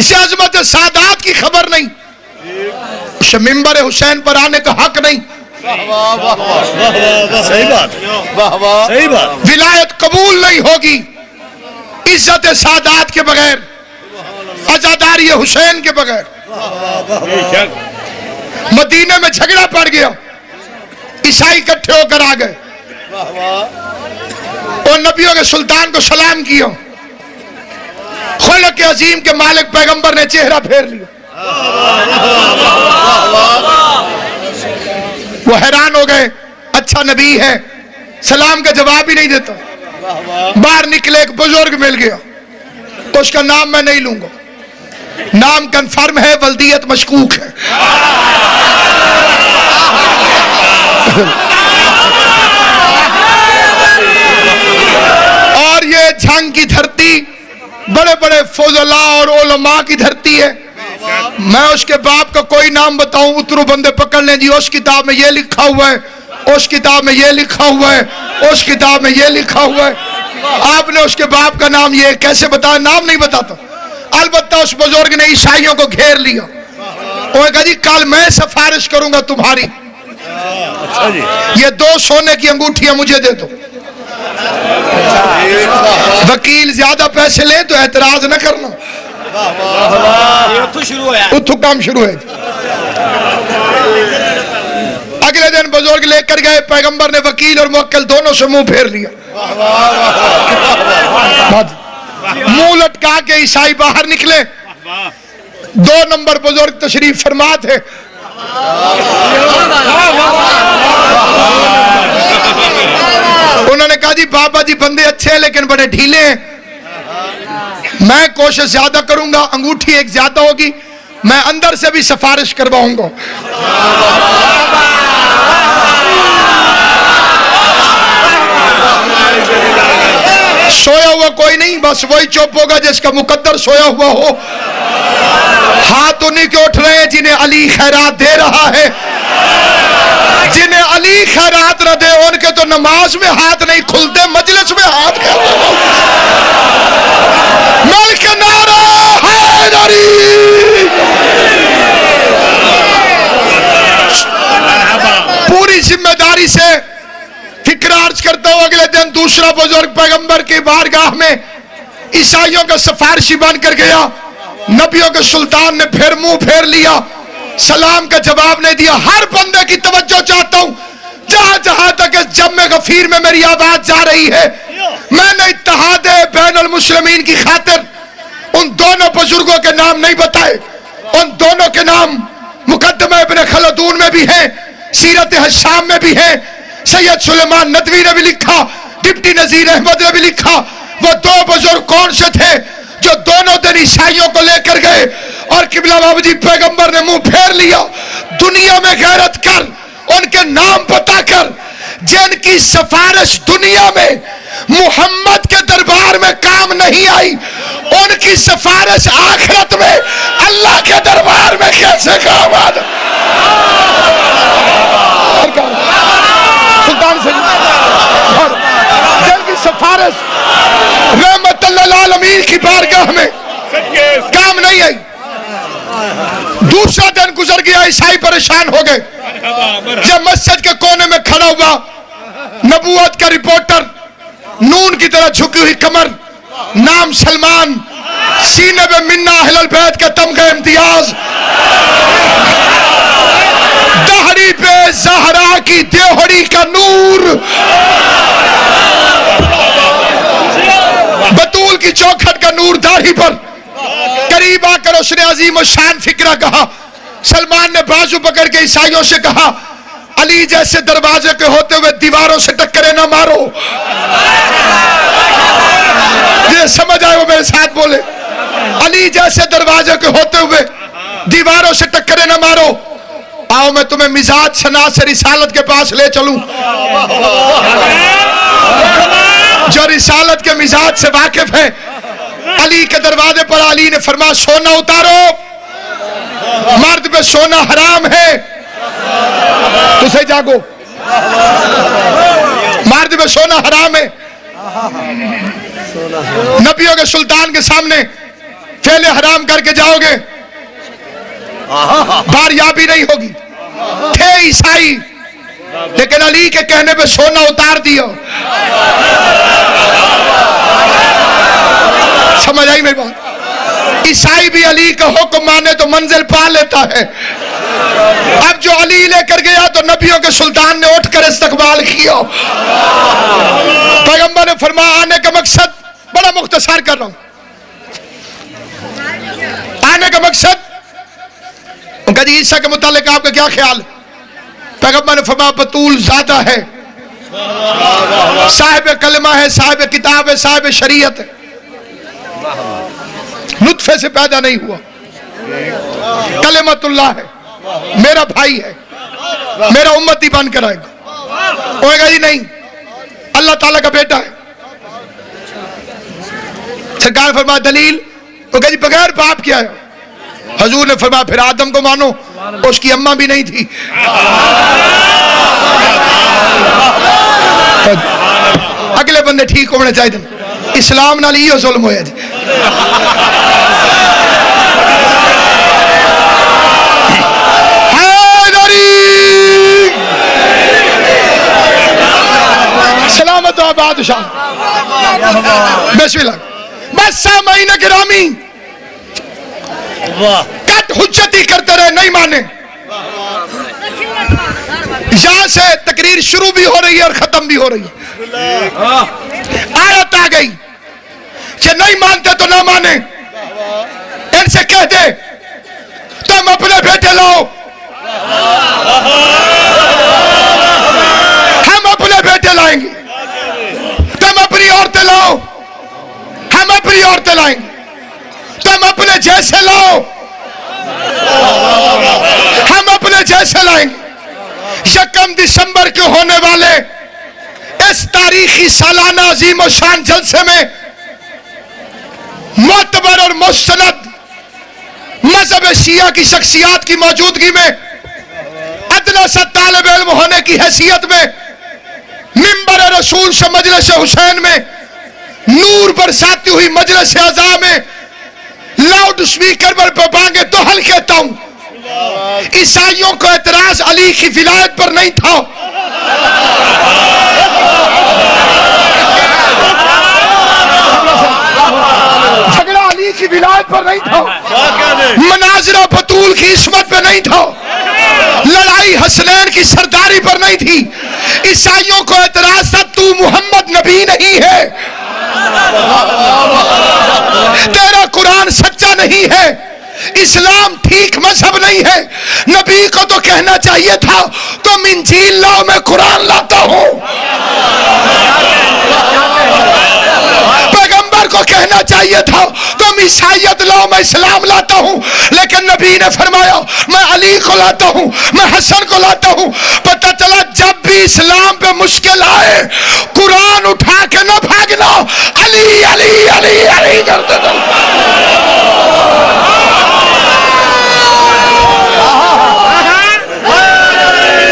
اسے عظمت سادات کی خبر نہیں، اسے منبر حسین پر آنے کا حق نہیں، صحیح بات، صحیح بات، ولایت قبول نہیں ہوگی عزت سادات کے بغیر، عزاداری حسین کے بغیر۔ مدینے میں جھگڑا پڑ گیا، عیسائی اکٹھے ہو کر آ گئے اور نبیوں کے سلطان کو سلام کیا، خلق عظیم کے مالک پیغمبر نے چہرہ پھیر لیا، وہ حیران ہو گئے، اچھا نبی ہے سلام کا جواب ہی نہیں دیتا۔ باہر نکلے، ایک بزرگ مل گیا، تو اس کا نام میں نہیں لوں گا، نام کنفرم ہے، ولدیت مشکوک ہے۔ اور یہ جھنگ کی دھرتی بڑے بڑے فضلاء اور علماء کی دھرتی ہے۔ میں اس کے باپ کا کوئی نام بتاؤں، اترو بندے پکڑ لیں، جی اس کتاب میں یہ لکھا ہوا ہے، اس کتاب میں یہ لکھا ہوا ہے، اس کتاب میں یہ لکھا ہوا ہے۔ آپ نے اس کے باپ کا نام یہ کیسے بتایا؟ نام نہیں بتاتا۔ البتہ اس بزرگ نے عیسائیوں کو گھیر لیا، انہوں نے کہا جی کل میں سفارش کروں گا تمہاری، یہ 2 سونے کی انگوٹھیاں مجھے دے دو۔ وکیل زیادہ پیسے لے تو اعتراض نہ کرنا، اتھو کام شروع ہے۔ اگلے دن بزرگ لے کر گئے، پیغمبر نے وکیل اور موکل دونوں سے منہ پھیر لیا، منہ لٹکا کے عیسائی باہر نکلے۔ 2 نمبر بزرگ تشریف فرما تھے، انہوں نے کہا جی بابا جی بندے اچھے ہیں لیکن بڑے ڈھیلے ہیں، میں کوشش زیادہ کروں گا، انگوٹھی ایک زیادہ ہوگی، میں اندر سے بھی سفارش کرواؤں گا۔ سویا ہوا کوئی نہیں، بس وہی چپ ہوگا جس کا مقدر سویا ہوا ہو۔ ہاتھ انہیں کے اٹھ رہے ہیں جنہیں علی خیرات دے رہا ہے، جنہیں علی خیرات نہ دے ان کے تو نماز میں ہاتھ نہیں کھلتے، مجلس میں ہاتھ کھلتے۔ ملک نعرہ حیدری، پوری ذمہ داری سے فکر عرض کرتا ہوں۔ اگلے دن دوسرا بزرگ پیغمبر کی بارگاہ میں عیسائیوں کا سفارشی بن کر گیا، نبیوں کے سلطان نے پھر منہ پھیر لیا، سلام کا جواب نہیں دیا۔ ہر بندے کی توجہ چاہتا ہوں، جہاں جہاں تک اس جمع غفیر میں میری آواز جا رہی ہے، میں نے اتحاد بین المسلمین کی خاطر ان دونوں بزرگوں کے نام نہیں بتائے، ان دونوں کے نام مقدمہ ابن خلدون میں بھی ہیں، سیرت حشام میں بھی ہیں، سید سلیمان ندوی نے بھی لکھا، ڈپٹی نذیر احمد نے بھی لکھا۔ وہ 2 بزرگ کون سے تھے جو دونوں دن عیسائیوں کو لے کر گئے اور قبلہ بابجی پیغمبر نے منہ پھیر لیا؟ دنیا میں غیرت کر، ان کے نام پتا کر، جن کی سفارش دنیا میں محمد کے دربار میں کام نہیں آئی، ان کی سفارش آخرت میں اللہ کے دربار میں کیسے کام آ جائے؟ سلطان سے جن کی سفارش رحمت اللہ العالمین کی بارگاہ میں کام نہیں آئی۔ دوسرا دن گزر گیا، عیسائی پریشان ہو گئے، جب مسجد کے کونے میں کھڑا ہوا نبوت کا رپورٹر، نون کی طرح جھکی ہوئی کمر، نام سلمان، سینے میں منا اہل البیت کا تمغہ امتیاز، دہڑی پہ زہرا کی دیوہڑی کا نور، بطول کی چوکھٹ کا نور داڑھی پر۔ قریب آ کر اس نے عظیم و شان فکرہ کہا۔ سلمان نے بازو پکڑ کے عیسائیوں سے کہا، علی جیسے دروازے کے ہوتے ہوئے دیواروں سے ٹکرے نہ مارو۔ یہ سمجھ آئے وہ میرے ساتھ بولے، علی جیسے دروازے کے ہوتے ہوئے دیواروں سے ٹکرے نہ مارو۔ آؤ میں تمہیں مزاج شناس رسالت کے پاس لے چلوں، جو رسالت کے مزاج سے واقف ہے۔ علی کے دروازے پر علی نے فرمایا سونا اتارو، مرد پہ سونا حرام ہے، تسے جاگو، مرد پہ سونا حرام ہے۔ نبیوں کے سلطان کے سامنے فعل حرام کر کے جاؤ گے باریابی نہیں ہوگی. تھے عیسائی لیکن علی کے کہنے پہ سونا اتار دیا. سمجھ آئی میری بات؟ عیسائی بھی علی کا حکم مانے تو منزل پا لیتا ہے. اب جو علی لے کر گیا تو نبیوں کے سلطان نے اٹھ کر استقبال کیا. پیغمبر نے فرمایا آنے کا مقصد بڑا مختصر کر رہا ہوں. آنے کا مقصد ان کا عیسیٰ کے متعلق آپ کا کیا خیال ہے؟ پیغمبر نے فرمایا بطول زیادہ ہے, صاحب کلمہ ہے, صاحب کتاب ہے, صاحب شریعت ہے, نطفے سے پیدا نہیں ہوا, کلمت اللہ ہے, میرا بھائی ہے, میرا امتی بن کر آئے گا. ہوئے گا ہی نہیں, اللہ تعالیٰ کا بیٹا ہے. سرکار فرمایا دلیل؟ وہ کہا جی بغیر باپ کیا ہے. حضور نے فرمایا پھر آدم کو مانو, اس کی اماں بھی نہیں تھی. اگلے بندے ٹھیک ہونے چاہیے. اسلام نال ہی ظلم ہویا جی. سلامت و آباد شاہ. بسم اللہ. بس سامعین گرامی کٹ حجتی کرتے رہے, نہیں مانے. یہاں سے تقریر شروع بھی ہو رہی ہے اور ختم بھی ہو رہی ہے. آیت آ گئی کہ نہیں مانتے تو نہ مانے. ان سے کہہ دے تم اپنے بیٹے لاؤ, ہم اپنے بیٹے لائیں گے. تم اپنی عورتیں لاؤ, ہم اپنی عورتیں لائیں گے. تم اپنے جیسے لاؤ, ہم اپنے جیسے لائیں گے. 1 دسمبر کے ہونے والے اس تاریخی سالانہ عظیم و شان جلسے میں معتبر اور مستند مذہب شیعہ کی شخصیات کی موجودگی میں ادنا سا طالب علم ہونے کی حیثیت میں منبر رسول سے مجلس حسین میں نور برساتی ہوئی مجلس اعضاء میں لاؤڈ سپیکر پر بانگے دوہل کہتا ہوں, عیسائیوں کو اعتراض علی کی ولایت پر نہیں تھا. جھگڑا علی کی ولایت پر نہیں تھا, مناظرہ بطول کی عصمت پہ نہیں تھا, لڑائی حسنین کی سرداری پر نہیں تھی. عیسائیوں کو اعتراض تھا تو محمد نبی نہیں ہے, تیرا قرآن سچا نہیں ہے, اسلام ٹھیک مذہب نہیں ہے. نبی کو تو کہنا چاہیے تھا تم انجیل لاؤ میں قرآن لاتا ہوں. پیغمبر کو کہنا چاہیے تھا تم عیسائیت لاؤ میں اسلام لاتا ہوں. لیکن نبی نے فرمایا میں علی کو لاتا ہوں, میں حسن کو لاتا ہوں. پتہ چلا جب بھی اسلام پہ مشکل آئے قرآن اٹھا کے نہ بھاگنا, علی علی علی علی کرتے تھے.